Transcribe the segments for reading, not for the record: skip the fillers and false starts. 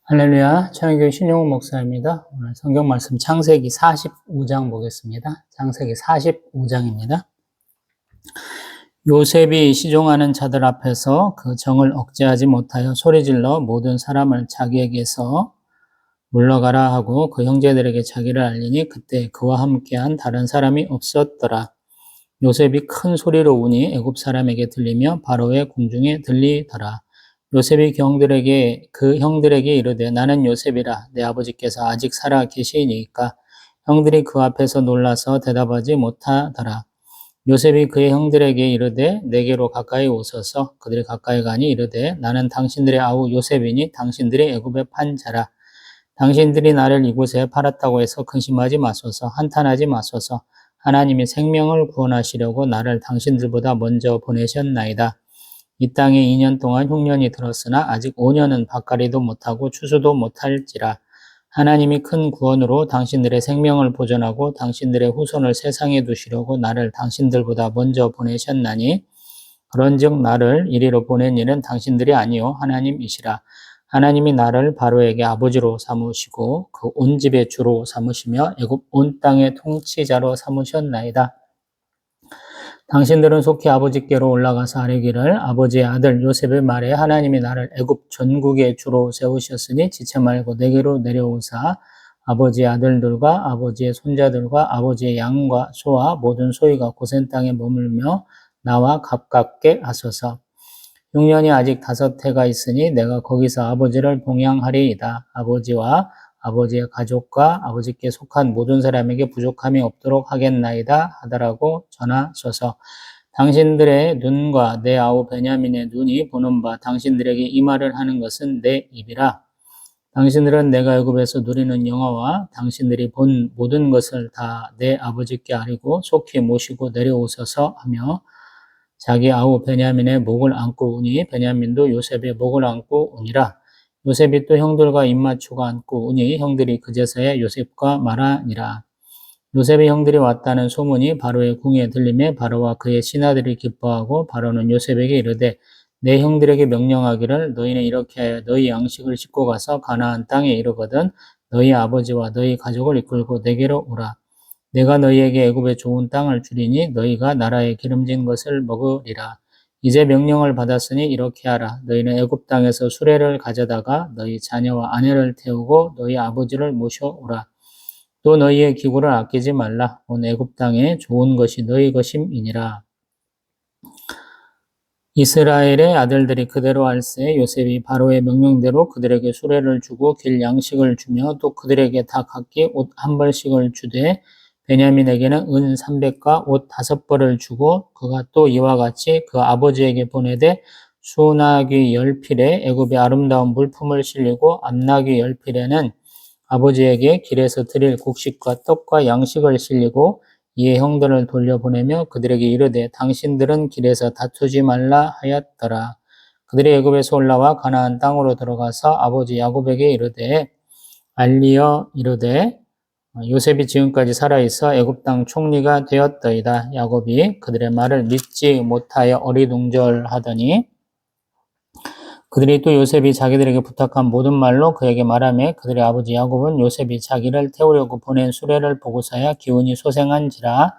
할렐루야, 천안교회 신용훈 목사입니다. 오늘 성경 말씀 창세기 45장 보겠습니다. 창세기 45장입니다. 요셉이 시종하는 자들 앞에서 그 정을 억제하지 못하여 소리질러 모든 사람을 자기에게서 물러가라 하고 그 형제들에게 자기를 알리니 그때 그와 함께한 다른 사람이 없었더라. 요셉이 큰 소리로 우니 애굽 사람에게 들리며 바로의 궁중에 들리더라. 요셉이 그 형들에게 이르되 나는 요셉이라. 내 아버지께서 아직 살아 계시니까. 형들이 그 앞에서 놀라서 대답하지 못하더라. 요셉이 그의 형들에게 이르되 내게로 가까이 오소서. 그들이 가까이 가니 이르되 나는 당신들의 아우 요셉이니 당신들이 애굽에 판 자라. 당신들이 나를 이곳에 팔았다고 해서 근심하지 마소서. 한탄하지 마소서. 하나님이 생명을 구원하시려고 나를 당신들보다 먼저 보내셨나이다. 이 땅에 2년 동안 흉년이 들었으나 아직 5년은 밭갈이도 못하고 추수도 못할지라. 하나님이 큰 구원으로 당신들의 생명을 보존하고 당신들의 후손을 세상에 두시려고 나를 당신들보다 먼저 보내셨나니 그런즉 나를 이리로 보낸 이는 당신들이 아니요 하나님이시라. 하나님이 나를 바로에게 아버지로 삼으시고 그 온 집의 주로 삼으시며 애굽 온 땅의 통치자로 삼으셨나이다. 당신들은 속히 아버지께로 올라가서 아뢰기를 아버지의 아들 요셉의 말에 하나님이 나를 애굽 전국의 주로 세우셨으니 지체 말고 내게로 내려오사 아버지의 아들들과 아버지의 손자들과 아버지의 양과 소와 모든 소유가 고센 땅에 머물며 나와 가깝게 하소서. 흉년이 아직 5해가 있으니 내가 거기서 아버지를 봉양하리이다. 아버지와 아버지의 가족과 아버지께 속한 모든 사람에게 부족함이 없도록 하겠나이다 하더라고 전하소서. 당신들의 눈과 내 아우 베냐민의 눈이 보는 바 당신들에게 이 말을 하는 것은 내 입이라. 당신들은 내가 애굽에서 누리는 영화와 당신들이 본 모든 것을 다 내 아버지께 아뢰고 속히 모시고 내려오소서 하며 자기 아우 베냐민의 목을 안고 우니 베냐민도 요셉의 목을 안고 우니라. 요셉이 또 형들과 입맞추고 안고 우니 형들이 그제서야 요셉과 말하니라. 요셉의 형들이 왔다는 소문이 바로의 궁에 들리매 바로와 그의 신하들이 기뻐하고 바로는 요셉에게 이르되 내 형들에게 명령하기를 너희는 이렇게 하여 너희 양식을 싣고 가서 가나안 땅에 이르거든 너희 아버지와 너희 가족을 이끌고 내게로 오라. 내가 너희에게 애굽의 좋은 땅을 주리니 너희가 나라의 기름진 것을 먹으리라. 이제 명령을 받았으니 이렇게 하라. 너희는 애굽 땅에서 수레를 가져다가 너희 자녀와 아내를 태우고 너희 아버지를 모셔오라. 또 너희의 기구를 아끼지 말라. 온 애굽 땅에 좋은 것이 너희 것임이니라. 이스라엘의 아들들이 그대로 할세 요셉이 바로의 명령대로 그들에게 수레를 주고 길 양식을 주며 또 그들에게 다 각기 옷 한 벌씩을 주되 베냐민에게는 은 300과 옷 5벌을 주고 그가 또 이와 같이 그 아버지에게 보내되 수나귀 10필에 애굽의 아름다운 물품을 실리고 암나귀 10필에는 아버지에게 길에서 드릴 곡식과 떡과 양식을 실리고 이에 형들을 돌려보내며 그들에게 이르되 당신들은 길에서 다투지 말라 하였더라. 그들이 애굽에서 올라와 가나안 땅으로 들어가서 아버지 야곱에게 이르되 알리어 이르되 요셉이 지금까지 살아있어 애굽 땅 총리가 되었더이다. 야곱이 그들의 말을 믿지 못하여 어리둥절하더니 그들이 또 요셉이 자기들에게 부탁한 모든 말로 그에게 말하며 그들의 아버지 야곱은 요셉이 자기를 태우려고 보낸 수레를 보고서야 기운이 소생한지라.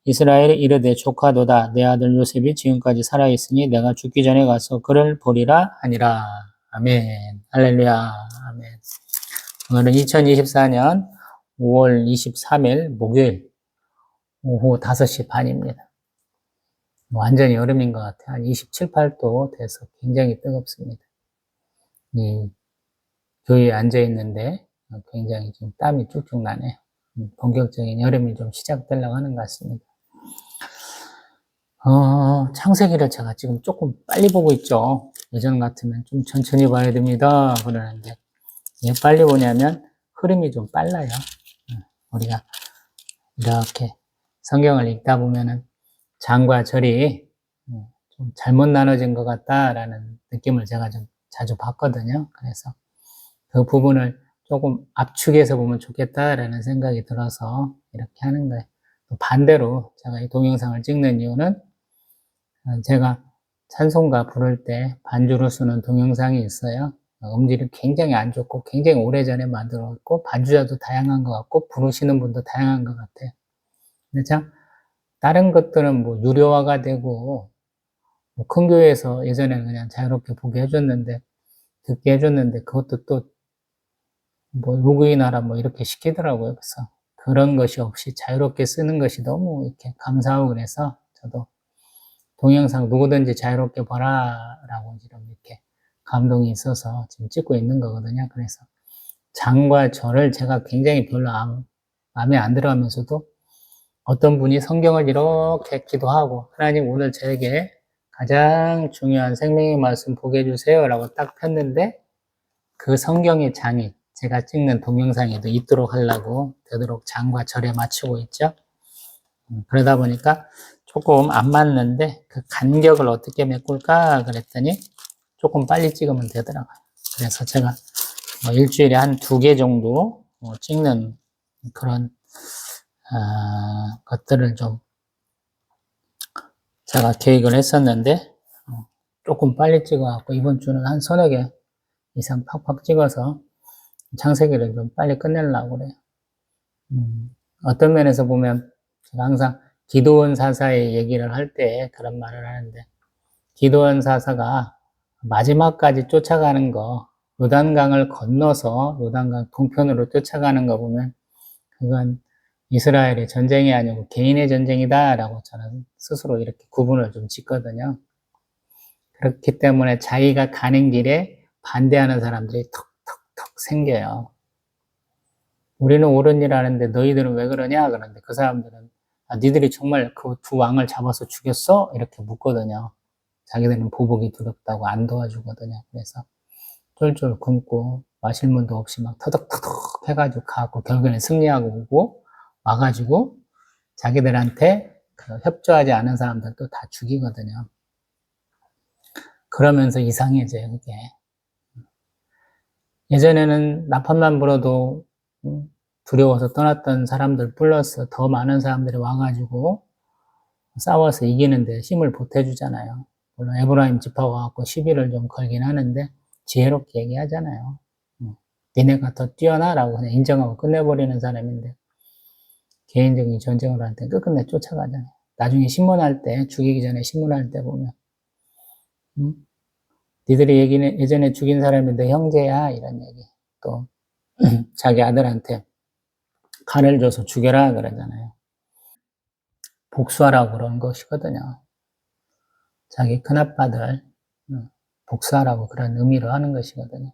이스라엘이 이르되 조카도다. 내 아들 요셉이 지금까지 살아있으니 내가 죽기 전에 가서 그를 보리라 하니라. 아멘. 할렐루야. 아멘. 오늘은 2024년 5월 23일 목요일 오후 5시 반입니다. 완전히 여름인 것 같아요. 한 27, 8도 돼서 굉장히 뜨겁습니다. 교회에 앉아 있는데 굉장히 좀 땀이 쭉쭉 나네요. 본격적인 여름이 좀 시작되려고 하는 것 같습니다. 창세기를 제가 지금 조금 빨리 보고 있죠. 예전 같으면 좀 천천히 봐야 됩니다. 그러는데 왜 빨리 보냐면 흐름이 좀 빨라요. 우리가 이렇게 성경을 읽다 보면은 장과 절이 좀 잘못 나눠진 것 같다라는 느낌을 제가 좀 자주 받거든요. 그래서 그 부분을 조금 압축해서 보면 좋겠다라는 생각이 들어서 이렇게 하는 거예요. 반대로 제가 이 동영상을 찍는 이유는 제가 찬송가 부를 때 반주로 쓰는 동영상이 있어요. 음질이 굉장히 안 좋고 굉장히 오래전에 만들었고 반주자도 다양한 것 같고 부르시는 분도 다양한 것 같아요. 근데 참 다른 것들은 뭐 유료화가 되고 뭐 큰 교회에서 예전에는 그냥 자유롭게 보게 해줬는데 듣게 해줬는데 그것도 또 뭐 로그인하라 뭐 이렇게 시키더라고요. 그래서 그런 것이 없이 자유롭게 쓰는 것이 너무 이렇게 감사하고 그래서 저도 동영상 누구든지 자유롭게 봐라라고 지금 이렇게 감동이 있어서 지금 찍고 있는 거거든요. 그래서 장과 절을 제가 굉장히 별로 마음에 안 들어하면서도 어떤 분이 성경을 이렇게 기도하고 하나님 오늘 저에게 가장 중요한 생명의 말씀 보게 해주세요 라고 딱 폈는데 그 성경의 장이 제가 찍는 동영상에도 있도록 하려고 되도록 장과 절에 맞추고 있죠. 그러다 보니까 조금 안 맞는데 그 간격을 어떻게 메꿀까 그랬더니 조금 빨리 찍으면 되더라고요. 그래서 제가 뭐 일주일에 한 2개 정도 찍는 그런 것들을 좀 제가 계획을 했었는데 조금 빨리 찍어갖고 이번 주는 한 3-4개 이상 팍팍 찍어서 창세기를 좀 빨리 끝내려고 그래요. 어떤 면에서 보면 제가 항상 기드온 사사의 얘기를 할 때 그런 말을 하는데 기드온 사사가 마지막까지 쫓아가는 거 요단강을 건너서 요단강 동편으로 쫓아가는 거 보면 그건 이스라엘의 전쟁이 아니고 개인의 전쟁이다 라고 저는 스스로 이렇게 구분을 좀 짓거든요. 그렇기 때문에 자기가 가는 길에 반대하는 사람들이 턱턱턱 생겨요. 우리는 옳은 일 하는데 너희들은 왜 그러냐? 그런데 그 사람들은 니들이 정말 그 2 왕을 잡아서 죽였어? 이렇게 묻거든요. 자기들은 보복이 두렵다고 안 도와주거든요. 그래서 쫄쫄 굶고 마실 문도 없이 막 터덕터덕 해가지고 가고 결국에는 승리하고 오고 와가지고 자기들한테 그 협조하지 않은 사람들도 다 죽이거든요. 그러면서 이상해져요, 그게. 예전에는 나팔만 불어도 두려워서 떠났던 사람들 플러스 더 많은 사람들이 와가지고 싸워서 이기는데 힘을 보태주잖아요. 물론 에브라임 지파가 와갖고 시비를 좀 걸긴 하는데 지혜롭게 얘기하잖아요. 니네가 더 뛰어나라고 그냥 인정하고 끝내버리는 사람인데 개인적인 전쟁을 할 때 끝끝내 쫓아가잖아요. 나중에 신문할 때 죽이기 전에 신문할 때 보면 니들이 얘기는 예전에 죽인 사람이 너 형제야 이런 얘기 또 자기 아들한테 칼을 줘서 죽여라 그러잖아요. 복수하라고 그런 것이거든요. 자기 큰아빠들 복수하라고 그런 의미로 하는 것이거든요.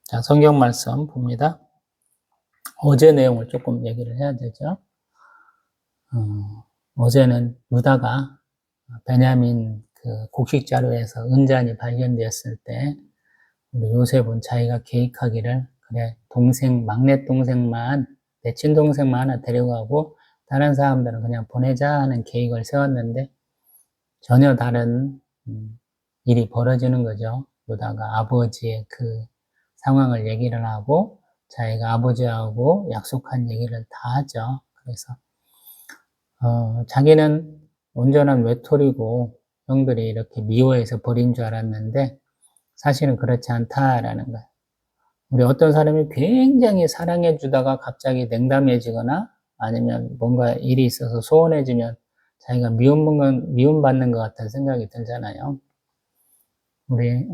자, 성경 말씀 봅니다. 어제 내용을 조금 얘기를 해야 되죠. 어제는 유다가 베냐민 그 곡식 자루에서 은잔이 발견되었을 때 우리 요셉은 자기가 계획하기를 그래 동생 막내 동생만 내 친동생만 하나 데려가고 다른 사람들은 그냥 보내자 하는 계획을 세웠는데 전혀 다른 일이 벌어지는 거죠. 유다가 아버지의 그 상황을 얘기를 하고 자기가 아버지하고 약속한 얘기를 다 하죠. 그래서 자기는 온전한 외톨이고 형들이 이렇게 미워해서 버린 줄 알았는데 사실은 그렇지 않다라는 거예요. 우리 어떤 사람이 굉장히 사랑해 주다가 갑자기 냉담해지거나 아니면 뭔가 일이 있어서 소원해지면 자기가 미움받는 것 같다는 생각이 들잖아요. 우리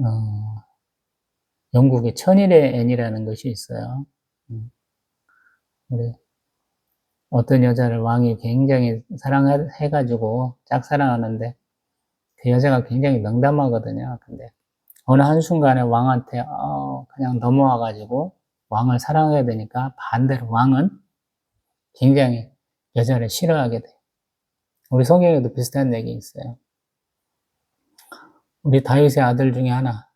영국에 천일의 앤이라는 것이 있어요. 우리 어떤 여자를 왕이 굉장히 사랑해가지고 짝사랑하는데 그 여자가 굉장히 냉담하거든요. 근데 어느 한순간에 왕한테 그냥 넘어와가지고 왕을 사랑하게 되니까 반대로 왕은 굉장히 여자를 싫어하게 돼요. 우리 성경에도 비슷한 얘기 있어요. 우리 다윗의 아들 중에 하나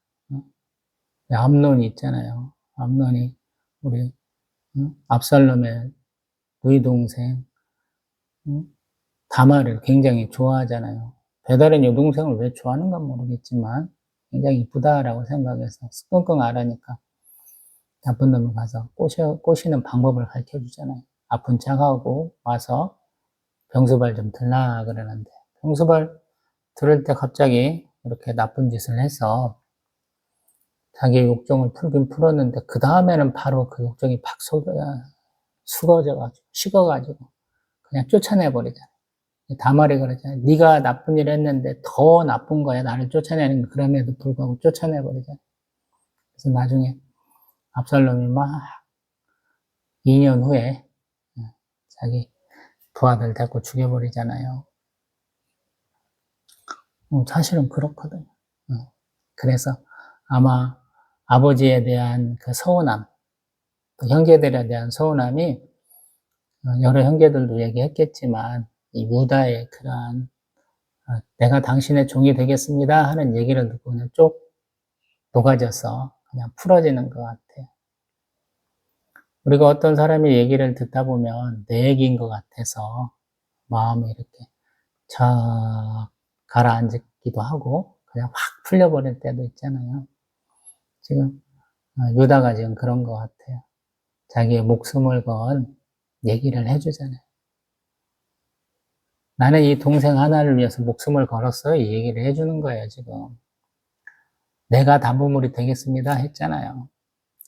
암논이 있잖아요. 암논이 우리 압살롬의 누이 동생 다말을 굉장히 좋아하잖아요. 배달의 여동생을 왜 좋아하는가 모르겠지만 굉장히 이쁘다라고 생각해서 끙끙 앓으니까 나쁜 놈이 가서 꼬시는 방법을 가르쳐 주잖아요. 아픈 척하고 와서 병수발 좀 들라 그러는데 병수발 들을 때 갑자기 이렇게 나쁜 짓을 해서 자기의 욕정을 풀긴 풀었는데 그 다음에는 바로 그 욕정이 팍 식어가지고 그냥 쫓아내버리잖아요. 다말이 그러잖아요. 네가 나쁜 일을 했는데 더 나쁜 거야. 나를 쫓아내는 거. 그럼에도 불구하고 쫓아내버리잖아요. 그래서 나중에 압살롬이 막 2년 후에 자기 부하들 데리고 죽여버리잖아요. 사실은 그렇거든요. 그래서 아마 아버지에 대한 그 서운함, 또 형제들에 대한 서운함이 여러 형제들도 얘기했겠지만 이 유다의 그러한 내가 당신의 종이 되겠습니다 하는 얘기를 듣고 그냥 쭉 녹아져서 그냥 풀어지는 것 같아요. 우리가 어떤 사람의 얘기를 듣다 보면 내 얘기인 것 같아서 마음이 이렇게 착 가라앉기도 하고 그냥 확 풀려버릴 때도 있잖아요. 지금 유다가 지금 그런 것 같아요. 자기의 목숨을 건 얘기를 해주잖아요. 나는 이 동생 하나를 위해서 목숨을 걸었어요. 이 얘기를 해주는 거예요, 지금. 내가 담보물이 되겠습니다 했잖아요.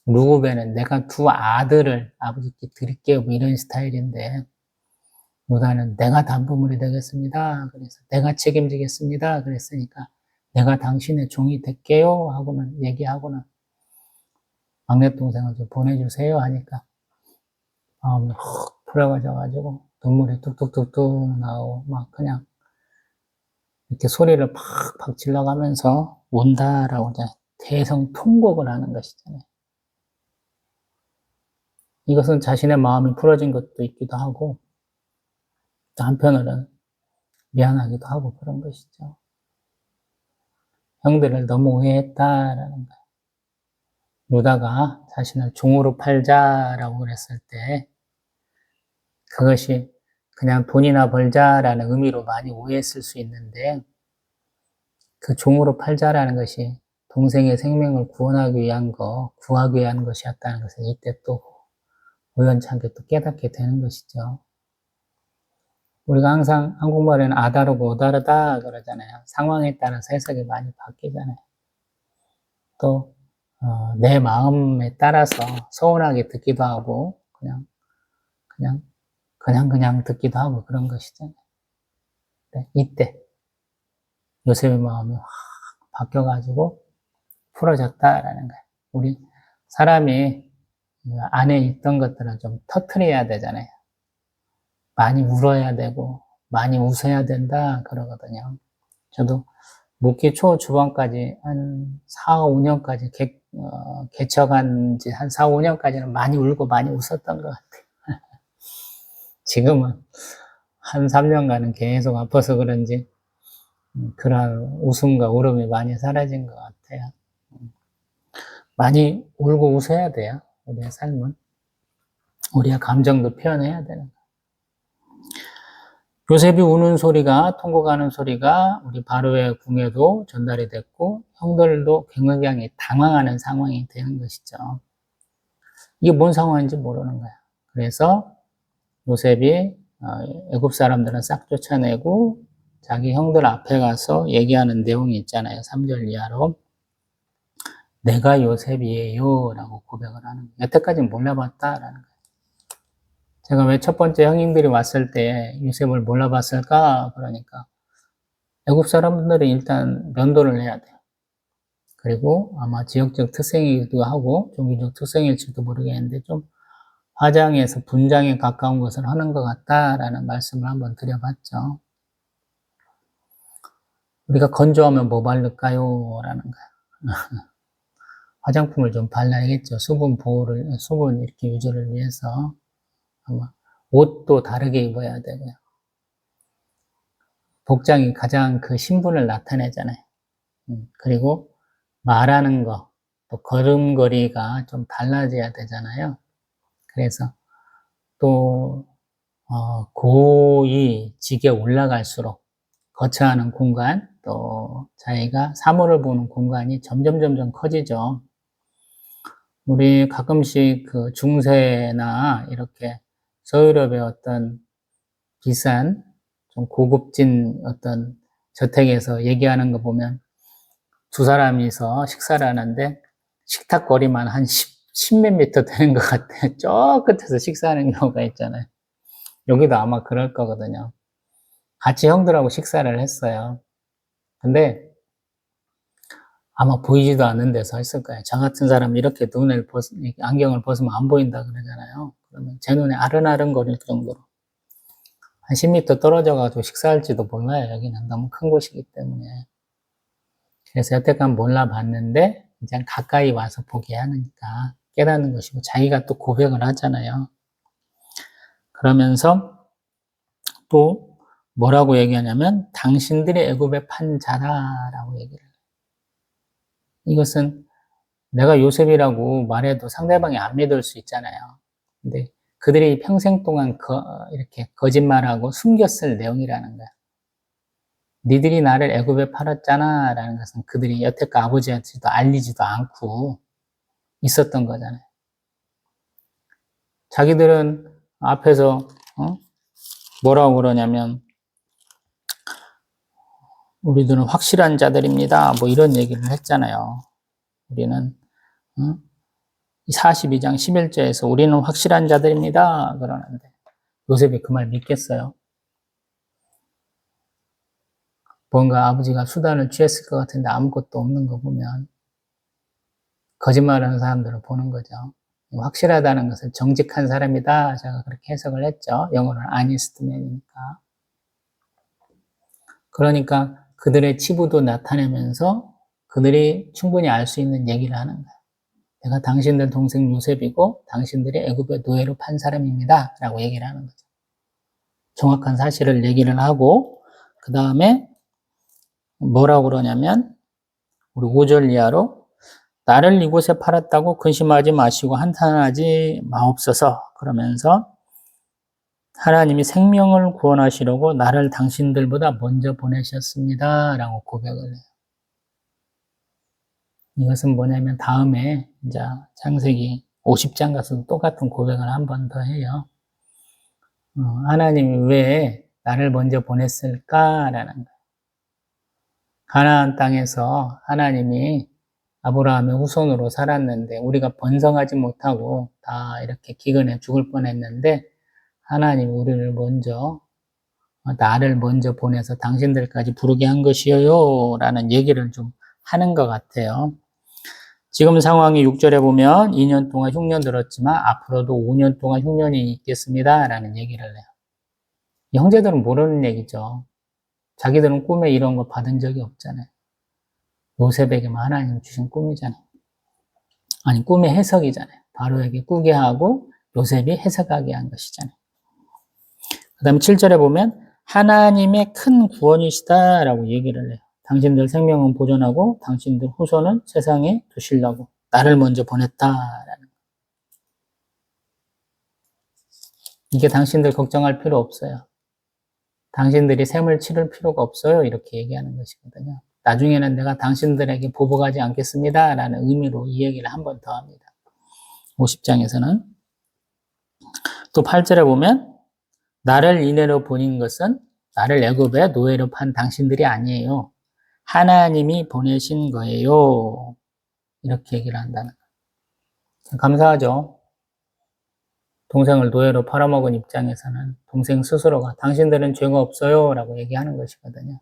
루벤은 내가 두 아들을 아버지께 드릴게요. 뭐 이런 스타일인데, 유다는 내가 담보물이 되겠습니다. 그래서 내가 책임지겠습니다. 그랬으니까 내가 당신의 종이 될게요. 하고는 얘기하고는 막내 동생을 좀 보내주세요. 하니까 마음이 훅 풀어가져가지고 눈물이 뚝뚝뚝뚝 나오고 막 그냥 이렇게 소리를 팍팍 질러가면서 온다라고 이제 대성통곡을 하는 것이잖아요. 이것은 자신의 마음이 풀어진 것도 있기도 하고 또 한편으로는 미안하기도 하고 그런 것이죠. 형들을 너무 오해했다라는 거예요. 유다가 자신을 종으로 팔자라고 그랬을 때 그것이 그냥 돈이나 벌자라는 의미로 많이 오해했을 수 있는데 그 종으로 팔자라는 것이 동생의 생명을 구원하기 위한 구하기 위한 것이었다는 것을 이때 또 우연찮게 또 깨닫게 되는 것이죠. 우리가 항상 한국말에는 아다르고 오다르다 그러잖아요. 상황에 따라서 해석이 많이 바뀌잖아요. 또 내 마음에 따라서 서운하게 듣기도 하고 그냥 듣기도 하고 그런 것이잖아요. 이때 요셉의 마음이 확 바뀌어가지고 풀어졌다라는 거예요. 우리 사람이 안에 있던 것들은 좀 터트려야 되잖아요. 많이 울어야 되고 많이 웃어야 된다 그러거든요. 저도 목회 초 주반까지 한 4, 5년까지 개척한 지 한 4, 5년까지는 많이 울고 많이 웃었던 것 같아요. 지금은 한 3년간은 계속 아파서 그런지 그런 웃음과 울음이 많이 사라진 것 같아요. 많이 울고 웃어야 돼요. 우리의 삶은. 우리의 감정도 표현해야 되는 거예요. 요셉이 우는 소리가, 통곡하는 소리가 우리 바로의 궁에도 전달이 됐고 형들도 굉장히 당황하는 상황이 되는 것이죠. 이게 뭔 상황인지 모르는 거야. 그래서 요셉이 애굽 사람들은 싹 쫓아내고 자기 형들 앞에 가서 얘기하는 내용이 있잖아요. 3절 이하로. 내가 요셉이에요 라고 고백을 하는 거예요. 여태까지는 몰라봤다라는 거예요. 제가 왜 첫 번째 형님들이 왔을 때 요셉을 몰라봤을까? 그러니까 애굽 사람들은 일단 면도를 해야 돼요. 그리고 아마 지역적 특성이기도 하고 종교적 특성일지도 모르겠는데 좀 화장에서 분장에 가까운 것을 하는 것 같다라는 말씀을 한번 드려봤죠. 우리가 건조하면 뭐 바를까요? 라는 거예요. 화장품을 좀 발라야겠죠. 수분 이렇게 유지를 위해서. 아마 옷도 다르게 입어야 되고요. 복장이 가장 그 신분을 나타내잖아요. 그리고 말하는 거, 또 걸음걸이가 좀 달라져야 되잖아요. 그래서 또 고이 직에 올라갈수록 거처하는 공간, 또 자기가 사물을 보는 공간이 점점 커지죠. 우리 가끔씩 그 중세나 이렇게 서유럽의 어떤 비싼 좀 고급진 어떤 저택에서 얘기하는 거 보면 두 사람이서 식사를 하는데 식탁 거리만 한 10몇 미터 되는 것 같아. 저 끝에서 식사하는 경우가 있잖아요. 여기도 아마 그럴 거거든요. 같이 형들하고 식사를 했어요. 근데 아마 보이지도 않는 데서 했을 거예요. 저 같은 사람 이렇게 안경을 벗으면 안 보인다 그러잖아요. 그러면 제 눈에 아른아른거릴 정도로 한 10m 떨어져가지고 식사할지도 몰라요. 여기는 너무 큰 곳이기 때문에. 그래서 여태까지 몰라봤는데 이제 가까이 와서 보게 하니까 깨닫는 것이고, 자기가 또 고백을 하잖아요. 그러면서 또 뭐라고 얘기하냐면 당신들이 애굽에 판 자라라고 얘기를 해요. 이것은 내가 요셉이라고 말해도 상대방이 안 믿을 수 있잖아요. 근데 그들이 평생 동안 이렇게 거짓말하고 숨겼을 내용이라는 거야. 니들이 나를 애굽에 팔았잖아 라는 것은 그들이 여태껏 아버지한테도 알리지도 않고 있었던 거잖아요. 자기들은 앞에서 뭐라고 그러냐면 우리들은 확실한 자들입니다. 뭐 이런 얘기를 했잖아요. 우리는 42장 11절에서 우리는 확실한 자들입니다. 그러는데 요셉이 그 말 믿겠어요? 뭔가 아버지가 수단을 취했을 것 같은데 아무것도 없는 거 보면 거짓말하는 사람들을 보는 거죠. 확실하다는 것을 정직한 사람이다. 제가 그렇게 해석을 했죠. 영어로는 honestman이니까. 그러니까 그들의 치부도 나타내면서 그들이 충분히 알 수 있는 얘기를 하는 거예요. 내가 당신들 동생 요셉이고 당신들이 애굽의 노예로 판 사람입니다. 라고 얘기를 하는 거죠. 정확한 사실을 얘기를 하고 그 다음에 뭐라고 그러냐면 우리 5절 이하로 나를 이곳에 팔았다고 근심하지 마시고 한탄하지 마옵소서. 그러면서 하나님이 생명을 구원하시려고 나를 당신들보다 먼저 보내셨습니다. 라고 고백을 해요. 이것은 뭐냐면 다음에 이제 창세기 50장 가서 똑같은 고백을 한 번 더 해요. 하나님이 왜 나를 먼저 보냈을까라는 거예요. 가나안 땅에서 하나님이 아브라함의 후손으로 살았는데 우리가 번성하지 못하고 다 이렇게 기근에 죽을 뻔했는데 하나님 우리를 먼저 나를 먼저 보내서 당신들까지 부르게 한 것이요 라는 얘기를 좀 하는 것 같아요. 지금 상황이 6절에 보면 2년 동안 흉년 들었지만 앞으로도 5년 동안 흉년이 있겠습니다 라는 얘기를 해요. 형제들은 모르는 얘기죠. 자기들은 꿈에 이런 거 받은 적이 없잖아요. 요셉에게만 하나님 주신 꿈이잖아요. 아니 꿈의 해석이잖아요. 바로에게 꾸게 하고 요셉이 해석하게 한 것이잖아요. 그 다음에 7절에 보면 하나님의 큰 구원이시다라고 얘기를 해요. 당신들 생명은 보존하고 당신들 후손은 세상에 두시려고 나를 먼저 보냈다라는. 이게 당신들 걱정할 필요 없어요. 당신들이 셈을 치를 필요가 없어요. 이렇게 얘기하는 것이거든요. 나중에는 내가 당신들에게 보복하지 않겠습니다. 라는 의미로 이 얘기를 한 번 더 합니다. 50장에서는. 또 8절에 보면 나를 이내로 보낸 것은 나를 애굽의 노예로 판 당신들이 아니에요. 하나님이 보내신 거예요. 이렇게 얘기를 한다는 거예요. 감사하죠. 동생을 노예로 팔아먹은 입장에서는 동생 스스로가 당신들은 죄가 없어요 라고 얘기하는 것이거든요.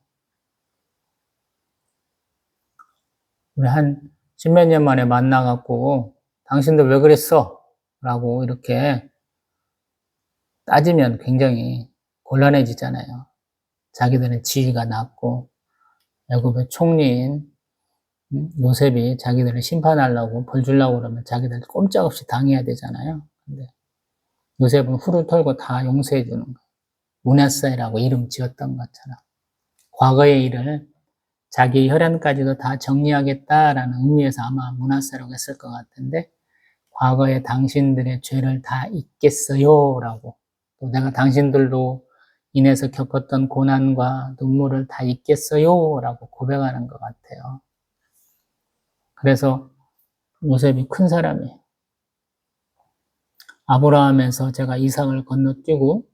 우리 한 십몇 년 만에 만나갖고 당신들 왜 그랬어? 라고 이렇게 따지면 굉장히 곤란해지잖아요. 자기들은 지위가 낮고 애굽의 총리인 요셉이 자기들을 심판하려고 벌 주려고 그러면 자기들 꼼짝없이 당해야 되잖아요. 근데 요셉은 후를 털고 다 용서해 주는 거예요. 므낫세라고 이름 지었던 것처럼 과거의 일을 자기 혈연까지도 다 정리하겠다라는 의미에서 아마 므낫세라고 했을 것 같은데 과거에 당신들의 죄를 다 잊겠어요 라고 또 내가 당신들로 인해서 겪었던 고난과 눈물을 다 잊겠어요 라고 고백하는 것 같아요. 그래서 요셉이 큰 사람이에요. 아브라함에서 제가 이삭을 건너뛰고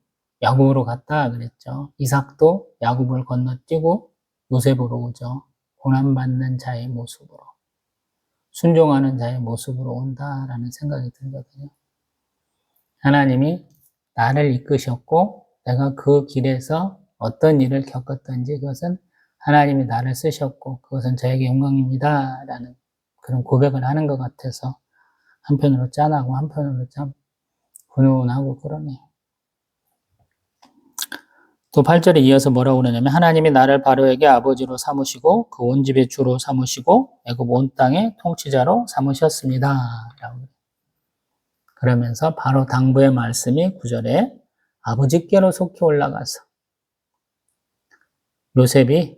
야곱으로 갔다 그랬죠. 이삭도 야곱을 건너뛰고 요셉으로 오죠. 고난받는 자의 모습으로. 순종하는 자의 모습으로 온다라는 생각이 들거든요. 하나님이 나를 이끄셨고 내가 그 길에서 어떤 일을 겪었든지 그것은 하나님이 나를 쓰셨고 그것은 저에게 영광입니다 라는 그런 고백을 하는 것 같아서 한편으로 짠하고 한편으로 참 훈훈하고 그러네요. 또 8절에 이어서 뭐라고 그러냐면 하나님이 나를 바로에게 아버지로 삼으시고 그 온 집의 주로 삼으시고 애굽 온 땅의 통치자로 삼으셨습니다 라고. 그러면서 바로 당부의 말씀이 9절에 아버지께로 속히 올라가서 요셉이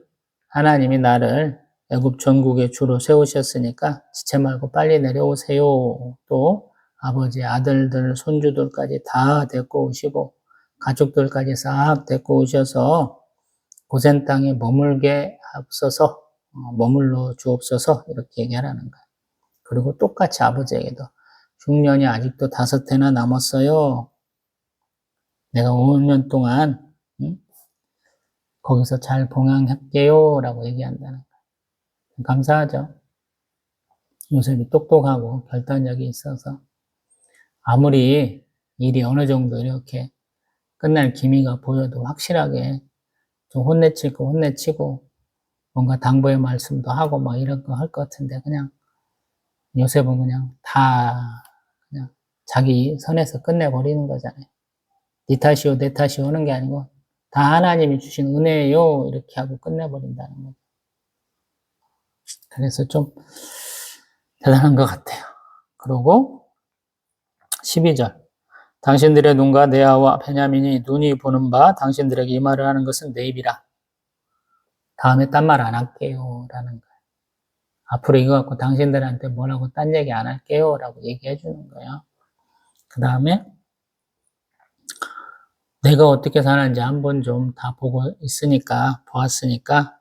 하나님이 나를 애굽 전국의 주로 세우셨으니까 지체 말고 빨리 내려오세요. 또 아버지의 아들들, 손주들까지 다 데리고 오시고 가족들까지 싹 데리고 오셔서 고센 땅에 머물게 하옵소서, 머물러 주옵소서 이렇게 얘기하라는 거예요. 그리고 똑같이 아버지에게도 흉년이 아직도 5해나 남았어요. 내가 5년 동안 거기서 잘 봉양할게요 라고 얘기한다는 거예요. 감사하죠. 요셉이 똑똑하고 결단력이 있어서 아무리 일이 어느 정도 이렇게 끝날 기미가 보여도 확실하게 좀 혼내치고 뭔가 당부의 말씀도 하고 막 이런 거 할 것 같은데 그냥 요셉은 그냥 다 그냥 자기 선에서 끝내버리는 거잖아요. 네 탓이요, 내 탓이요 하는 게 아니고 다 하나님이 주신 은혜예요 이렇게 하고 끝내버린다는 거죠. 그래서 좀 대단한 것 같아요. 그리고 12절 당신들의 눈과 레아와 베냐민이 눈이 보는 바 당신들에게 이 말을 하는 것은 내 입이라. 다음에 딴 말 안 할게요 라는 거예요. 앞으로 이거 갖고 당신들한테 뭐라고 딴 얘기 안 할게요 라고 얘기해 주는 거예요. 그 다음에 내가 어떻게 사는지 한번 좀 다 보았으니까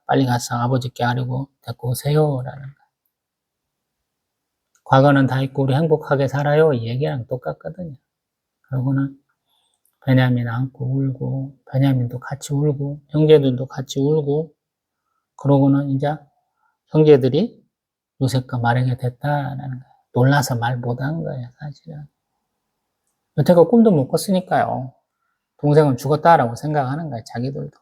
빨리 가서 아버지께 아뢰고 데리고 오세요 라는 거예요. 과거는 다 있고 우리 행복하게 살아요 이 얘기랑 똑같거든요. 그러고는 베냐민 안고 울고 베냐민도 같이 울고 형제들도 같이 울고 그러고는 이제 형제들이 요셉과 말하게 됐다라는 거예요. 놀라서 말 못한 거예요 사실은. 여태껏 꿈도 못 꿨으니까요. 동생은 죽었다라고 생각하는 거예요 자기들도.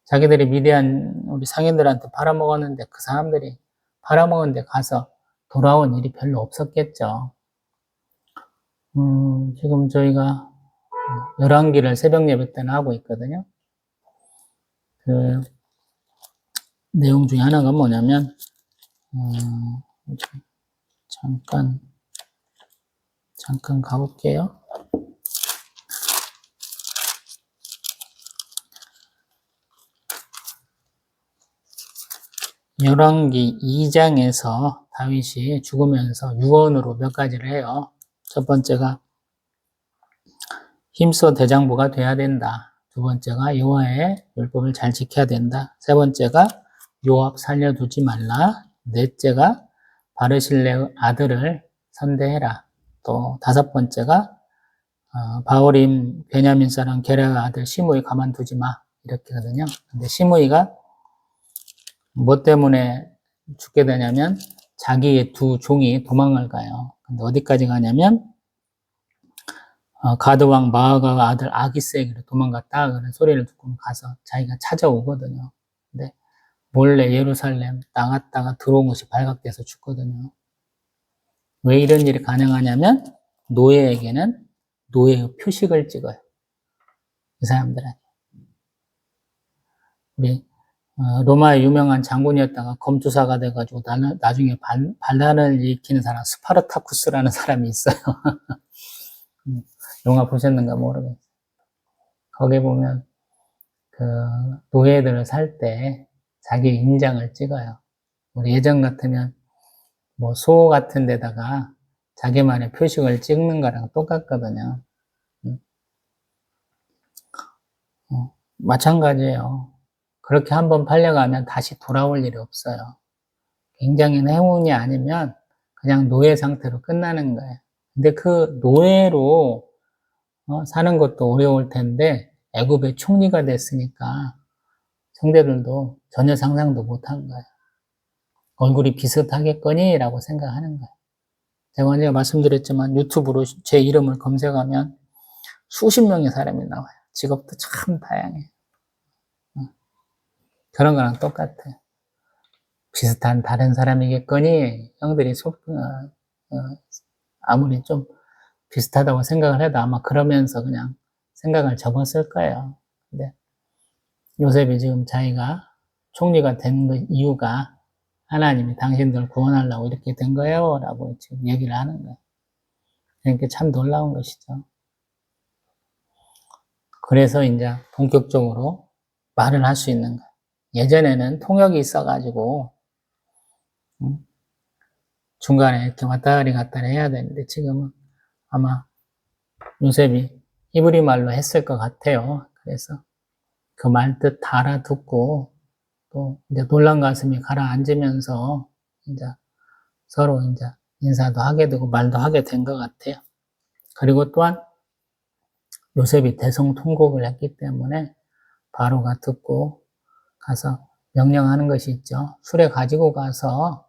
자기들이 미디안 우리 상인들한테 팔아먹었는데 그 사람들이 팔아먹은 데 가서 돌아온 일이 별로 없었겠죠. 지금 저희가 열왕기를 새벽 예배 때는 하고 있거든요. 그 내용 중에 하나가 뭐냐면 잠깐 가볼게요. 열왕기 2장에서 다윗이 죽으면서 유언으로 몇 가지를 해요. 첫 번째가 힘써 대장부가 돼야 된다. 두 번째가 여호와의 율법을 잘 지켜야 된다. 세 번째가 요압 살려두지 말라. 넷째가 바르실레의 아들을 선대해라. 또 다섯 번째가 바오림 베냐민 사람 게라의 아들 시므이 가만두지 마. 이렇게거든요. 근데 시므이가 뭐 때문에 죽게 되냐면 자기의 두 종이 도망을 가요. 근데 어디까지 가냐면 가드왕 마아가 아들 아기스에게로 도망갔다 그런 소리를 듣고 가서 자기가 찾아오거든요. 근데 몰래 예루살렘 나갔다가 들어온 것이 발각돼서 죽거든요. 왜 이런 일이 가능하냐면 노예에게는 노예의 표식을 찍어요. 이 사람들한테. 우리 로마의 유명한 장군이었다가 검투사가 돼가지고 나중에 반란을 일으키는 사람 스파르타쿠스라는 사람이 있어요. 영화 보셨는가 모르겠어요. 거기 보면 그 노예들을 살 때 자기 인장을 찍어요. 우리 예전 같으면 뭐 소 같은 데다가 자기만의 표식을 찍는 거랑 똑같거든요. 마찬가지예요. 그렇게 한번 팔려가면 다시 돌아올 일이 없어요. 굉장히 행운이 아니면 그냥 노예 상태로 끝나는 거예요. 근데 그 노예로 사는 것도 어려울 텐데 애굽의 총리가 됐으니까 형제들도 전혀 상상도 못한 거예요. 얼굴이 비슷하겠거니? 라고 생각하는 거예요. 제가 언제 말씀드렸지만 유튜브로 제 이름을 검색하면 수십 명의 사람이 나와요. 직업도 참 다양해요. 그런 거랑 똑같아요. 비슷한 다른 사람이겠거니? 형들이 아무리 좀 비슷하다고 생각을 해도 아마 그러면서 그냥 생각을 접었을 거예요. 근데 요셉이 지금 자기가 총리가 된 이유가 하나님이 당신들 구원하려고 이렇게 된 거예요. 라고 지금 얘기를 하는 거예요. 그러니까 참 놀라운 것이죠. 그래서 이제 본격적으로 말을 할 수 있는 거예요. 예전에는 통역이 있어가지고 중간에 이렇게 왔다리 갔다리 해야 되는데 지금은 아마 요셉이 히브리 말로 했을 것 같아요. 그래서 그 말뜻 다 알아듣고 또 이제 놀란 가슴이 가라앉으면서 이제 서로 이제 인사도 하게 되고 말도 하게 된 것 같아요. 그리고 또한 요셉이 대성통곡을 했기 때문에 바로가 듣고 가서 명령하는 것이 있죠. 수레 가지고 가서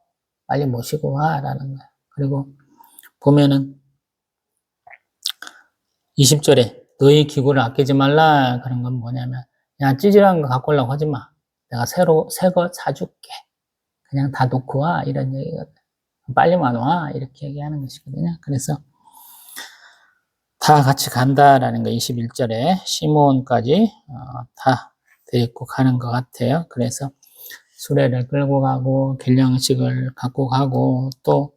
빨리 모시고 와라는 거예요. 그리고 보면은 20절에 너희 기구를 아끼지 말라. 그런 건 뭐냐면 야 찌질한 거 갖고 오려고 하지 마. 내가 새 거 사줄게. 그냥 다 놓고 와. 이런 얘기거든. 빨리만 와. 이렇게 얘기하는 것이거든요. 그래서 다 같이 간다라는 거 21절에 시몬까지 다 데리고 가는 것 같아요. 그래서 수레를 끌고 가고 길냥식을 갖고 가고 또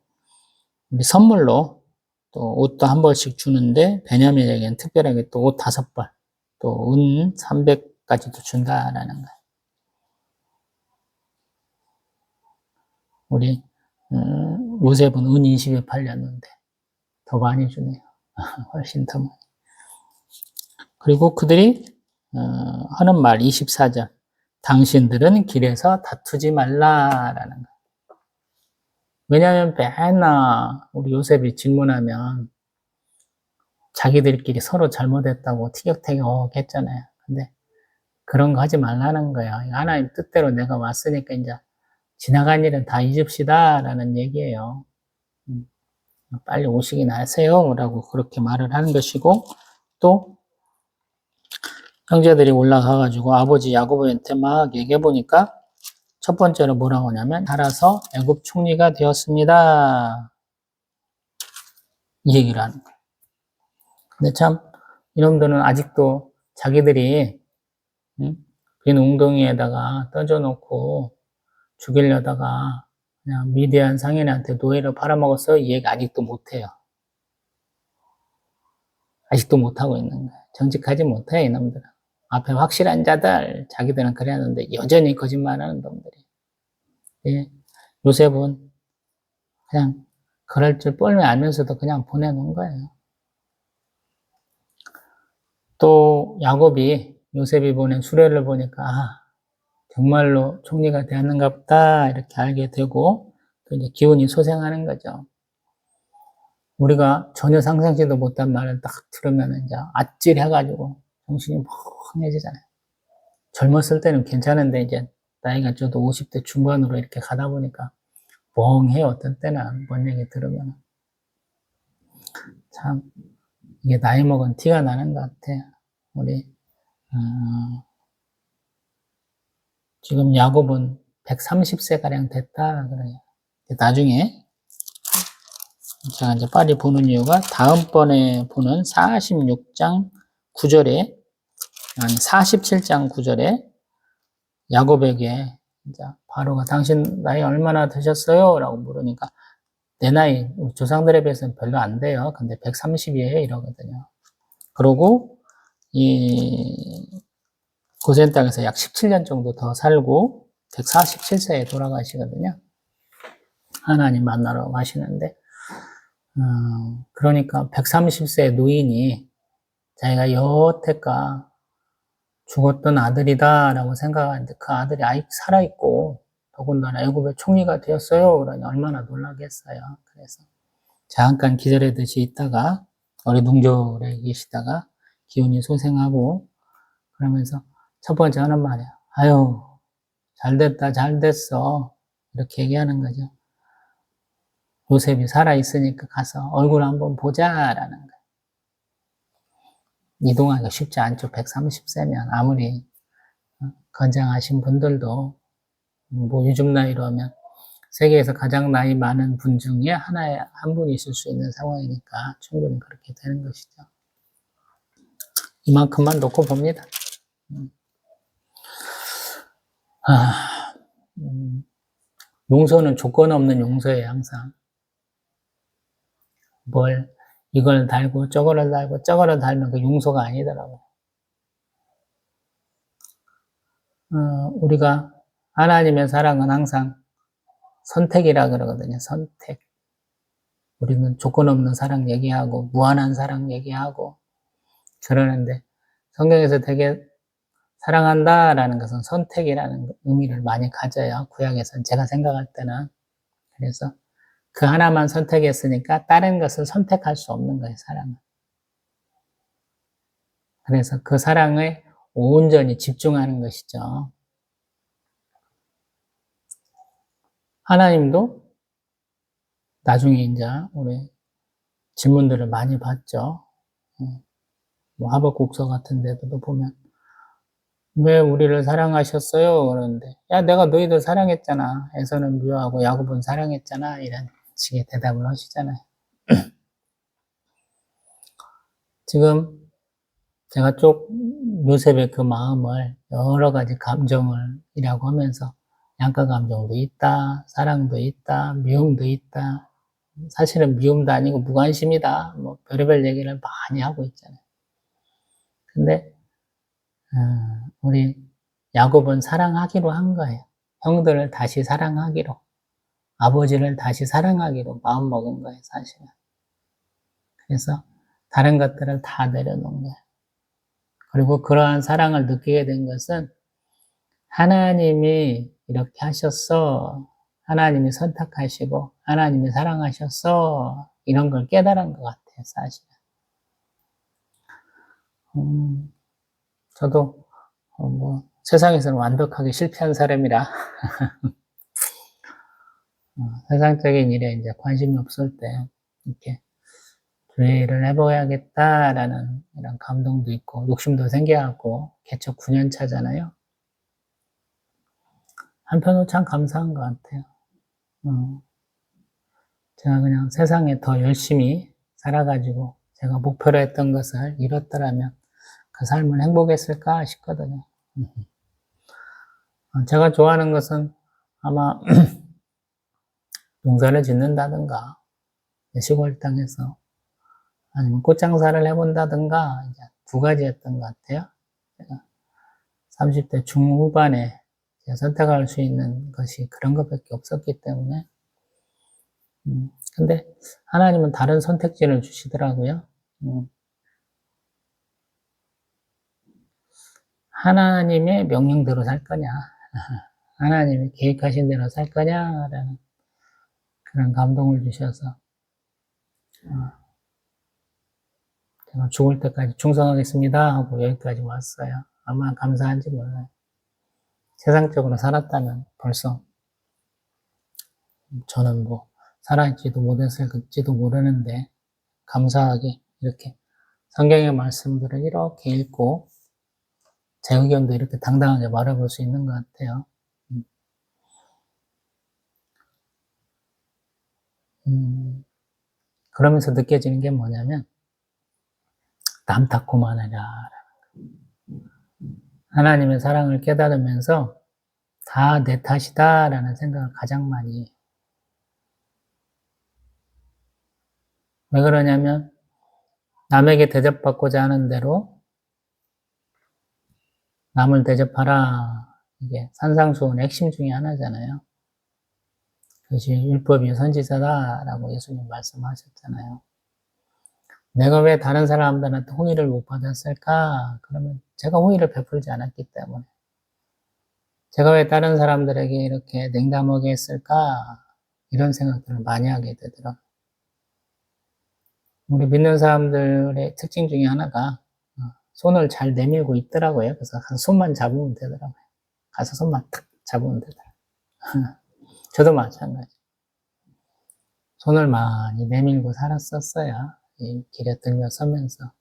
우리 선물로 또 옷도 한 벌씩 주는데 베냐민에게는 특별하게 또 옷 5벌 또 은 300까지도 준다라는 거예요. 우리 요셉은 은 20에 팔렸는데 더 많이 주네요. 훨씬 더 많이. 그리고 그들이 하는 말 24절 당신들은 길에서 다투지 말라라는 거예요. 왜냐하면 맨날 우리 요셉이 질문하면 자기들끼리 서로 잘못했다고 티격태격 했잖아요. 근데 그런 거 하지 말라는 거예요. 하나님 뜻대로 내가 왔으니까 이제 지나간 일은 다 잊읍시다라는 얘기예요. 빨리 오시긴 하세요 라고 그렇게 말을 하는 것이고 또 형제들이 올라가가지고 아버지 야고보한테 막 얘기해 보니까 첫 번째로 뭐라고 하냐면 살아서 애굽 총리가 되었습니다. 이 얘기를 하는 거예요. 근데 참 이놈들은 아직도 자기들이 빈 웅덩이에다가 떠져놓고 죽이려다가 그냥 미디안 상인한테 노예를 팔아먹었어 이 얘기 아직도 못해요. 아직도 못하고 있는 거예요. 정직하지 못해 이놈들은. 앞에 확실한 자들 자기들은 그랬는데 여전히 거짓말하는 놈들이. 예, 요셉은 그냥 그럴 줄 뻔히 알면서도 그냥 보내놓은 거예요. 또 야곱이 요셉이 보낸 수레를 보니까 정말로 총리가 되었는가 보다 이렇게 알게 되고 또 이제 기운이 솟아나는 거죠. 우리가 전혀 상상치도 못한 말을 딱 들으면 이제 아찔해가지고 정신이 멍해지잖아요. 젊었을 때는 괜찮은데 이제 나이가 저도 50대 중반으로 이렇게 가다 보니까 멍해요. 어떤 때는 뭔 얘기 들으면 참 이게 나이 먹은 티가 나는 것 같아요. 우리 지금 야곱은 130세가량 됐다 그래요. 나중에 제가 이제 빨리 보는 이유가 다음번에 보는 46장 9절에 아니 47장 9절에 야곱에게 이제 바로가 당신 나이 얼마나 드셨어요? 라고 물으니까 내 나이 우리 조상들에 비해서는 별로 안 돼요. 근데 130이에요 이러거든요. 그러고 이 고센 땅에서 약 17년 정도 더 살고 147세에 돌아가시거든요. 하나님 만나러 가시는데 그러니까 130세 노인이 자기가 여태까 죽었던 아들이다 라고 생각하는데 그 아들이 아직 살아있고 더군다나 애굽의 총리가 되었어요. 그러니 얼마나 놀라겠어요. 그래서 잠깐 기절하듯이 있다가 어리둥절해 계시다가 기운이 솟아나고 그러면서 첫 번째 하는 말이야. 아유 잘됐다 잘됐어. 이렇게 얘기하는 거죠. 요셉이 살아있으니까 가서 얼굴 한번 보자라는 거예요. 이동하기가 쉽지 않죠. 130세면 아무리 건장하신 분들도 뭐 요즘 나이로 하면 세계에서 가장 나이 많은 분 중에 한 분이 있을 수 있는 상황이니까 충분히 그렇게 되는 것이죠. 이만큼만 놓고 봅니다. 용서는 조건 없는 용서예요, 항상. 이걸 달고 저거를 달고 저거를 달면 그 용서가 아니더라고요. 우리가 하나님의 사랑은 항상 선택이라 그러거든요. 선택. 우리는 조건 없는 사랑 얘기하고 무한한 사랑 얘기하고 그러는데 성경에서 되게 사랑한다라는 것은 선택이라는 의미를 많이 가져요. 구약에서는 제가 생각할 때는. 그래서 그 하나만 선택했으니까 다른 것을 선택할 수 없는 거예요, 사랑은. 그래서 그 사랑에 온전히 집중하는 것이죠. 하나님도 나중에 이제 우리 질문들을 많이 받죠. 뭐 하박국서 같은 데도 보면 왜 우리를 사랑하셨어요? 그러는데 야 내가 너희들 사랑했잖아. 에서는 미워하고 야곱은 사랑했잖아. 이런 식의 대답을 하시잖아요. 지금 제가 요셉의 그 마음을 여러 가지 감정을이라고 하면서 양가 감정도 있다, 사랑도 있다, 미움도 있다. 사실은 미움도 아니고 무관심이다. 뭐 별의별 얘기를 많이 하고 있잖아요. 근데 우리 야곱은 사랑하기로 한 거예요. 형들을 다시 사랑하기로, 아버지를 다시 사랑하기로 마음먹은 거예요, 사실은. 그래서 다른 것들을 다 내려놓은 거예요. 그리고 그러한 사랑을 느끼게 된 것은 하나님이 이렇게 하셨어. 하나님이 선택하시고 하나님이 사랑하셨어. 이런 걸 깨달은 것 같아요, 사실은. 저도 세상에서는 완벽하게 실패한 사람이라 세상적인 일에 이제 관심이 없을 때 이렇게 교회를 해봐야겠다라는 이런 감동도 있고 욕심도 생겨갖고 개척 9년 차잖아요. 한편으로 참 감사한 것 같아요. 제가 그냥 세상에 더 열심히 살아가지고 제가 목표로 했던 것을 이뤘더라면 그 삶은 행복했을까 싶거든요. 제가 좋아하는 것은 아마 농사를 짓는다든가 시골 땅에서 아니면 꽃장사를 해본다든가 이제 두 가지였던 것 같아요. 제가 30대 중후반에 선택할 수 있는 것이 그런 것밖에 없었기 때문에 근데 하나님은 다른 선택지를 주시더라고요. 하나님의 명령대로 살 거냐 하나님이 계획하신 대로 살 거냐라는 그런 감동을 주셔서 제가 죽을 때까지 충성하겠습니다 하고 여기까지 왔어요. 아마 감사한지 몰라요. 세상적으로 살았다면 벌써 저는 뭐 살아있지도 못했을지도 모르는데 감사하게 이렇게 성경의 말씀들을 이렇게 읽고 제 의견도 이렇게 당당하게 말해볼 수 있는 것 같아요. 그러면서 느껴지는 게 뭐냐면 남 탓 그만해라. 하나님의 사랑을 깨달으면서 다 내 탓이다라는 생각을 가장 많이 해요. 왜 그러냐면 남에게 대접받고자 하는 대로 남을 대접하라. 이게 산상수훈의 핵심 중에 하나잖아요. 그것이 율법이 선지자다라고 예수님 말씀하셨잖아요. 내가 왜 다른 사람들한테 호의를 못 받았을까? 그러면 제가 호의를 베풀지 않았기 때문에. 제가 왜 다른 사람들에게 이렇게 냉담하게 했을까? 이런 생각들을 많이 하게 되더라고요. 우리 믿는 사람들의 특징 중에 하나가 손을 잘 내밀고 있더라고요. 그래서 가서 손만 잡으면 되더라고요. 가서 손만 탁 잡으면 되더라고요. 저도 마찬가지. 손을 많이 내밀고 살았었어요. 이 길에 들려서면서.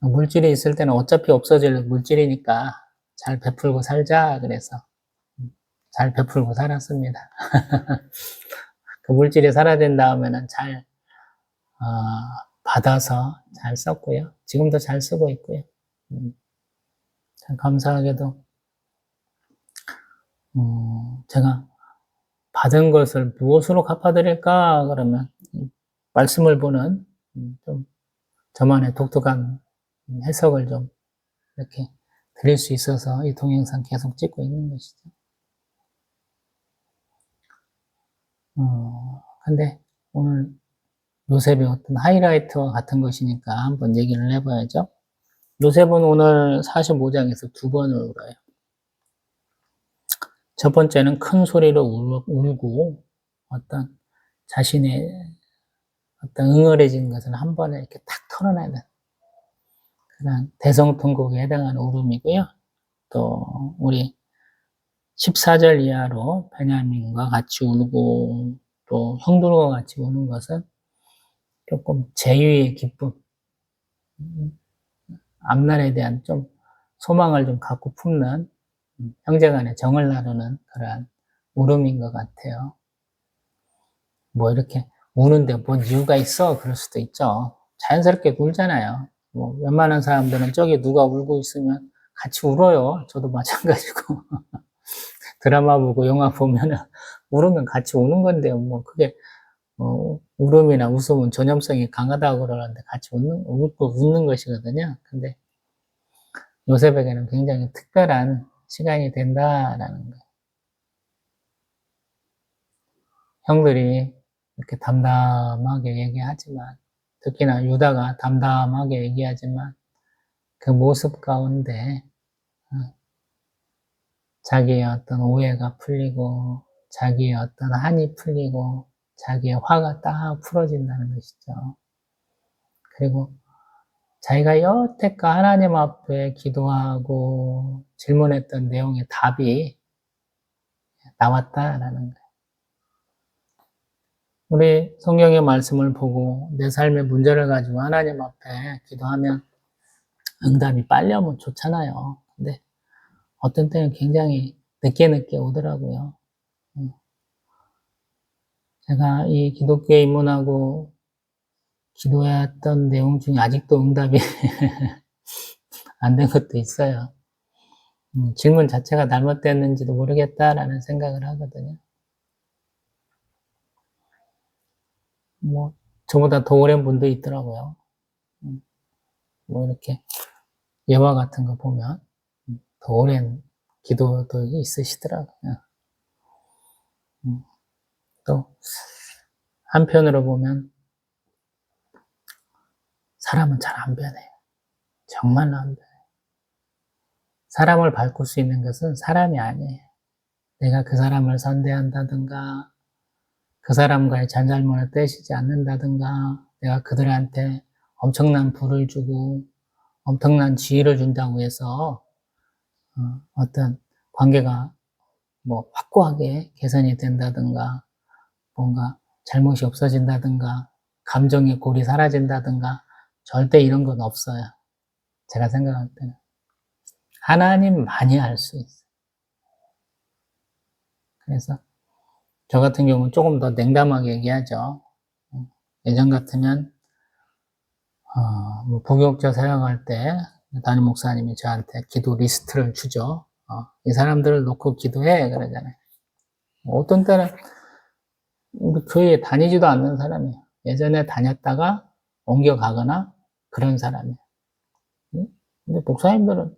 물질이 있을 때는 어차피 없어질 물질이니까 잘 베풀고 살자 그래서 잘 베풀고 살았습니다. 그 물질이 사라진 다음에는 잘 받아서 잘 썼고요. 지금도 잘 쓰고 있고요. 참 감사하게도 제가 받은 것을 무엇으로 갚아드릴까 그러면 말씀을 보는 좀 저만의 독특한 해석을 좀 이렇게 드릴 수 있어서 이 동영상 계속 찍고 있는 것이죠. 근데 오늘 요셉의 어떤 하이라이트와 같은 것이니까 한번 얘기를 해봐야죠. 요셉은 오늘 45장에서 두 번을 울어요. 첫 번째는 큰 소리로 울고 어떤 자신의 어떤 응어리진 것을 한 번에 이렇게 탁 털어내는 그런 대성통곡에 해당하는 울음이고요. 또 우리 14절 이하로 베냐민과 같이 울고 또 형들과 같이 우는 것은 조금 재유의 기쁨, 앞날에 대한 좀 소망을 좀 갖고 품는 형제간의 정을 나누는 그러한 울음인 것 같아요. 뭐 이렇게 우는데 뭔 이유가 있어? 그럴 수도 있죠. 자연스럽게 울잖아요. 뭐 웬만한 사람들은 저기 누가 울고 있으면 같이 울어요. 저도 마찬가지고. 드라마 보고 영화 보면은 울으면 같이 우는 건데요. 뭐 그게 울음이나 웃음은 전염성이 강하다고 그러는데 같이 웃는 것이거든요. 근데 요셉에게는 굉장히 특별한 시간이 된다라는 거예요. 형들이 이렇게 담담하게 얘기하지만, 특히나 유다가 담담하게 얘기하지만 그 모습 가운데 자기의 어떤 오해가 풀리고 자기의 어떤 한이 풀리고 자기의 화가 딱 풀어진다는 것이죠. 그리고 자기가 여태껏 하나님 앞에 기도하고 질문했던 내용의 답이 나왔다라는 거예요. 우리 성경의 말씀을 보고 내 삶의 문제를 가지고 하나님 앞에 기도하면 응답이 빨리 오면 좋잖아요. 근데 어떤 때는 굉장히 늦게 오더라고요. 제가 이 기독교에 입문하고 기도했던 내용 중에 아직도 응답이 안 된 것도 있어요. 질문 자체가 잘못됐는지도 모르겠다라는 생각을 하거든요. 뭐 저보다 더 오랜 분도 있더라고요. 뭐 이렇게 예화 같은 거 보면 더 오랜 기도도 있으시더라고요. 또 한편으로 보면 사람은 잘 안 변해요. 정말로 안 변해요. 사람을 바꿀 수 있는 것은 사람이 아니에요. 내가 그 사람을 선대한다든가 그 사람과의 잔잘못을 떼시지 않는다든가 내가 그들한테 엄청난 부를 주고 엄청난 지위를 준다고 해서 어떤 관계가 뭐 확고하게 개선이 된다든가 뭔가 잘못이 없어진다든가 감정의 골이 사라진다든가 절대 이런 건 없어요. 제가 생각할 때는 하나님만이 알 수 있어요. 그래서 저 같은 경우는 조금 더 냉담하게 얘기하죠. 예전 같으면 뭐 부교육자 사역할 때 담임 목사님이 저한테 기도 리스트를 주죠. 이 사람들을 놓고 기도해 그러잖아요. 어떤 때는 우리 교회에 다니지도 않는 사람이에요. 예전에 다녔다가 옮겨가거나 그런 사람이에요. 근데 목사님들은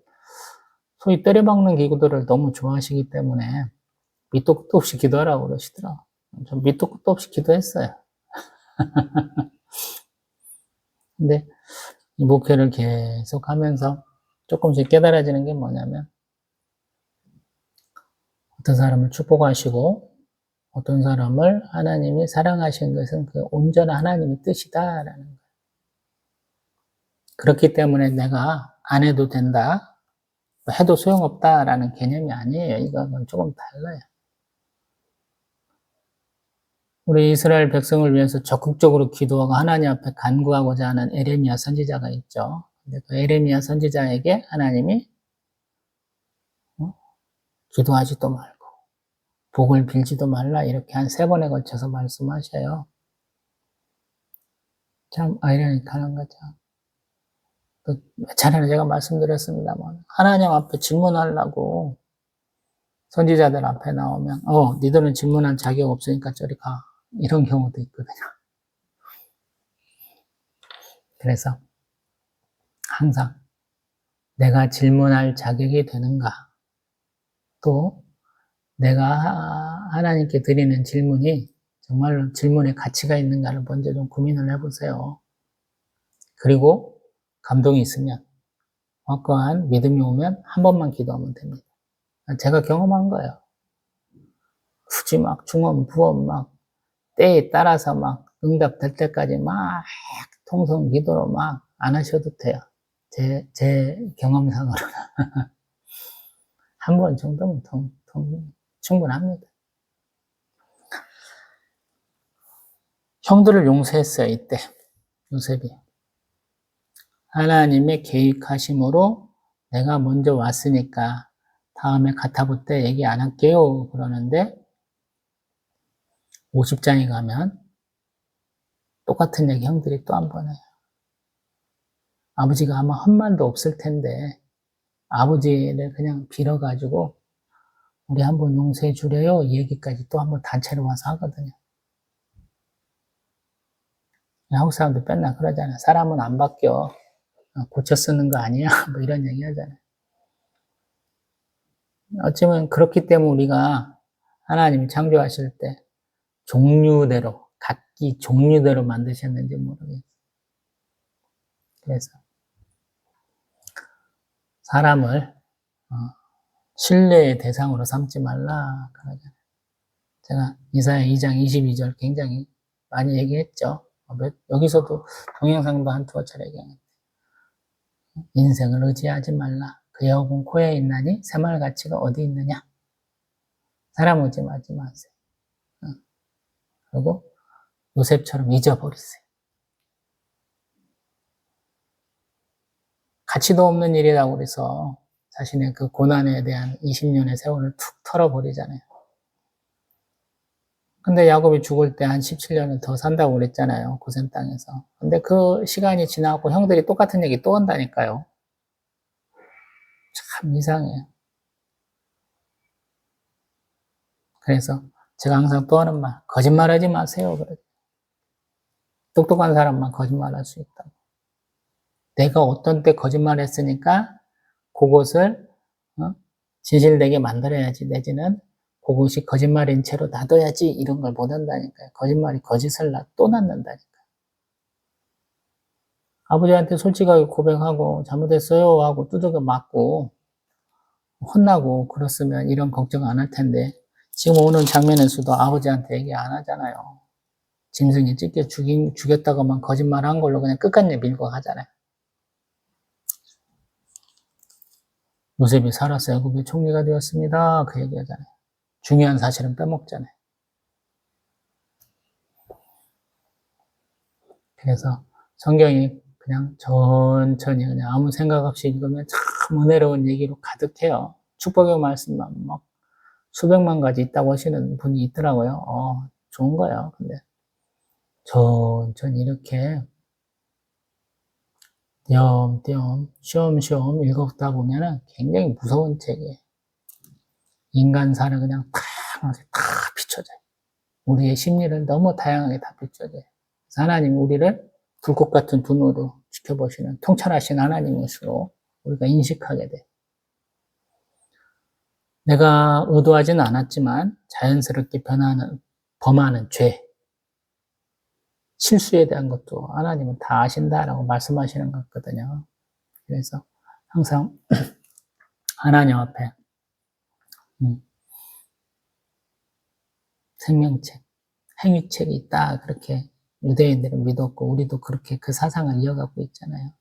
소위 때려박는 기도들을 너무 좋아하시기 때문에 밑도 끝도 없이 기도하라고 그러시더라고요. 전 밑도 끝도 없이 기도했어요. 근데 이 목회를 계속 하면서 조금씩 깨달아지는 게 뭐냐면 어떤 사람을 축복하시고 어떤 사람을 하나님이 사랑하신 것은 그 온전한 하나님의 뜻이다라는 거예요. 그렇기 때문에 내가 안 해도 된다, 해도 소용없다라는 개념이 아니에요. 이거는 조금 달라요. 우리 이스라엘 백성을 위해서 적극적으로 기도하고 하나님 앞에 간구하고자 하는 에레미야 선지자가 있죠. 근데 그 에레미야 선지자에게 하나님이 기도하지도 말고 복을 빌지도 말라 이렇게 한 3번에 걸쳐서 말씀하셔요. 참 아이러니컬한 거죠. 몇 차례나 제가 말씀드렸습니다만 하나님 앞에 질문하려고 선지자들 앞에 나오면 니들은 질문할 자격 없으니까 저리 가. 이런 경우도 있거든요. 그래서 항상 내가 질문할 자격이 되는가, 또 내가 하나님께 드리는 질문이 정말로 질문에 가치가 있는가를 먼저 좀 고민을 해보세요. 그리고 감동이 있으면 확고한 믿음이 오면 한 번만 기도하면 됩니다. 제가 경험한 거예요. 굳이 막 중원, 부원 막 때에 따라서 막 응답될 때까지 막 통성 기도로 막 안 하셔도 돼요. 제 경험상으로는. 한 번 정도면 충분합니다. 형들을 용서했어요, 이때. 요셉이. 하나님의 계획하심으로 내가 먼저 왔으니까 다음에 가타부 때 얘기 안 할게요. 그러는데 50장에 가면 똑같은 얘기 형들이 또 한 번 해요. 아버지가 아마 헛만도 없을 텐데 아버지를 그냥 빌어가지고 우리 한번 용서해 주래요. 이 얘기까지 또 한번 단체로 와서 하거든요. 한국 사람들 맨날 그러잖아요. 사람은 안 바뀌어. 고쳐 쓰는 거 아니야? 뭐 이런 얘기 하잖아요. 어쩌면 그렇기 때문에 우리가 하나님이 창조하실 때 종류대로, 각기 종류대로 만드셨는지 모르겠어요. 그래서 사람을 신뢰의 대상으로 삼지 말라 그러잖아요. 제가 이사야 2장 22절 굉장히 많이 얘기했죠. 여기서도 동영상도 한두 차례 얘기했는데 인생을 의지하지 말라. 그의 혹은 코에 있나니 새말가치가 어디 있느냐. 사람 의지하지 마세요. 그리고 요셉처럼 잊어버리세요. 가치도 없는 일이라고 그래서 자신의 그 고난에 대한 20년의 세월을 툭 털어버리잖아요. 근데 야곱이 죽을 때 한 17년을 더 산다고 그랬잖아요. 고센 땅에서. 근데 그 시간이 지나고 형들이 똑같은 얘기 또 한다니까요. 참 이상해요. 그래서 제가 항상 또 하는 말, 거짓말하지 마세요. 그래. 똑똑한 사람만 거짓말할 수 있다고. 내가 어떤 때 거짓말했으니까 그것을 진실되게 만들어야지, 내지는 그것이 거짓말인 채로 놔둬야지 이런 걸 못 한다니까요. 거짓말이 거짓을 또 낳는다니까요. 아버지한테 솔직하게 고백하고 잘못했어요 하고 두들겨 맞고 혼나고 그랬으면 이런 걱정 안 할 텐데 지금 오는 장면에서도 아버지한테 얘기 안 하잖아요. 짐승이 찢겨 죽였다고만 거짓말한 걸로 그냥 끝까지 밀고 가잖아요. 요셉이 살아서 애굽의 총리가 되었습니다. 그 얘기하잖아요. 중요한 사실은 빼먹잖아요. 그래서 성경이 그냥 천천히 그냥 아무 생각 없이 읽으면 참 은혜로운 얘기로 가득해요. 축복의 말씀만 막 수백만 가지 있다고 하시는 분이 있더라고요. 좋은 거예요. 근데 천천히 이렇게 띄엄띄엄 쉬엄쉬엄 읽었다 보면은 굉장히 무서운 책이에요. 인간사를 그냥 다 비춰져요. 우리의 심리를 너무 다양하게 다 비춰져요. 하나님 우리를 불꽃 같은 눈으로 지켜보시는 통찰하신 하나님이시로 우리가 인식하게 돼. 내가 의도하진 않았지만 자연스럽게 범하는 죄, 실수에 대한 것도 하나님은 다 아신다라고 말씀하시는 거거든요. 그래서 항상 하나님 앞에 생명책, 행위책이 있다 그렇게 유대인들은 믿었고 우리도 그렇게 그 사상을 이어가고 있잖아요.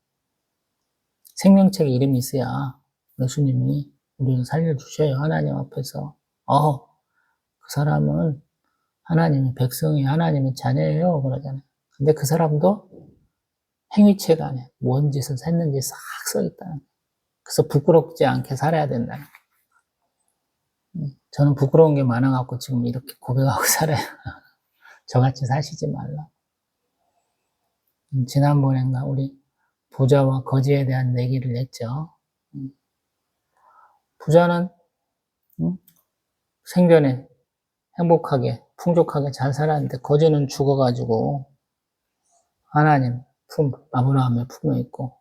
생명책에 이름이 있어야 예수님이 우리를 살려주셔요. 하나님 앞에서 그 사람은 하나님이 백성이 하나님의 자녀예요. 그러잖아요. 근데 그 사람도 행위책 안에 뭔 짓을 했는지 싹 써있다는. 그래서 부끄럽지 않게 살아야 된다는. 저는 부끄러운 게 많아갖고 지금 이렇게 고백하고 살아요. 저같이 사시지 말라. 지난번엔가 우리 부자와 거지에 대한 내기를 했죠. 부자는 생전에 행복하게 풍족하게 잘 살았는데 거지는 죽어가지고 하나님 아브라함의 품에 있고,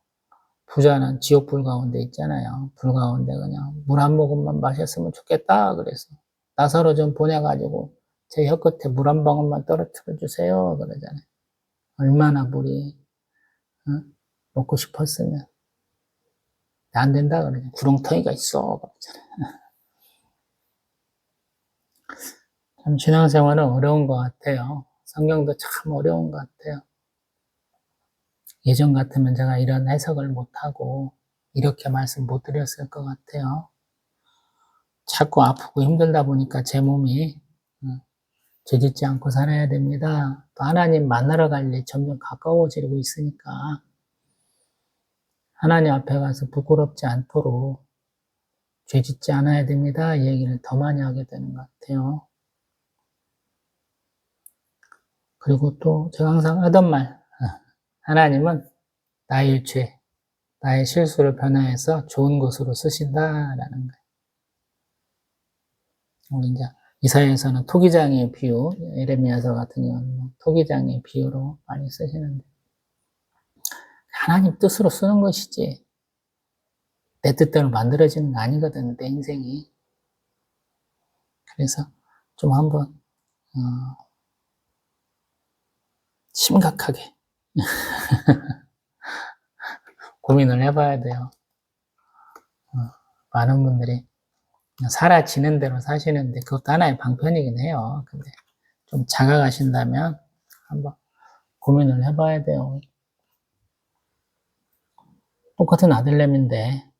부자는 지옥불 가운데 있잖아요. 불 가운데 그냥 물 한 모금만 마셨으면 좋겠다 그래서 나사로 좀 보내가지고 제 혀끝에 물 한 방울만 떨어뜨려 주세요 그러잖아요. 얼마나 물이 먹고 싶었으면. 안 된다 그러잖아요. 구렁텅이가 있어 그러잖아요. 참 신앙생활은 어려운 것 같아요. 성경도 참 어려운 것 같아요. 예전 같으면 제가 이런 해석을 못하고 이렇게 말씀 못 드렸을 것 같아요. 자꾸 아프고 힘들다 보니까 제 몸이 죄짓지 않고 살아야 됩니다. 또 하나님 만나러 갈 일 점점 가까워지고 있으니까 하나님 앞에 가서 부끄럽지 않도록 죄짓지 않아야 됩니다. 이 얘기를 더 많이 하게 되는 것 같아요. 그리고 또 제가 항상 하던 말, 하나님은 나의 죄, 나의 실수를 변화해서 좋은 것으로 쓰신다라는 거예요. 우리 이제 이사야에서는 토기장의 비유, 에레미야서 같은 경우는 토기장의 비유로 많이 쓰시는데, 하나님 뜻으로 쓰는 것이지 내 뜻대로 만들어지는 거 아니거든, 내 인생이. 그래서 좀 한번 심각하게 고민을 해봐야 돼요. 많은 분들이 살아지는 대로 사시는데 그것도 하나의 방편이긴 해요. 근데 좀 작아가신다면 한번 고민을 해봐야 돼요. 똑같은 아들내미인데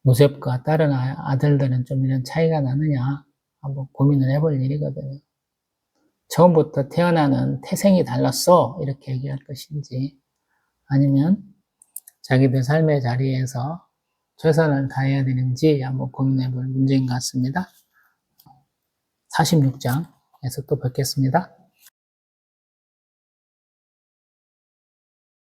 요셉과 다른 아들들은 좀 이런 차이가 나느냐 한번 고민을 해볼 일이거든요. 처음부터 태어나는 태생이 달랐어 이렇게 얘기할 것인지, 아니면 자기들 삶의 자리에서 최선을 다해야 되는지 한번 고민해 볼 문제인 것 같습니다. 46장에서 또 뵙겠습니다.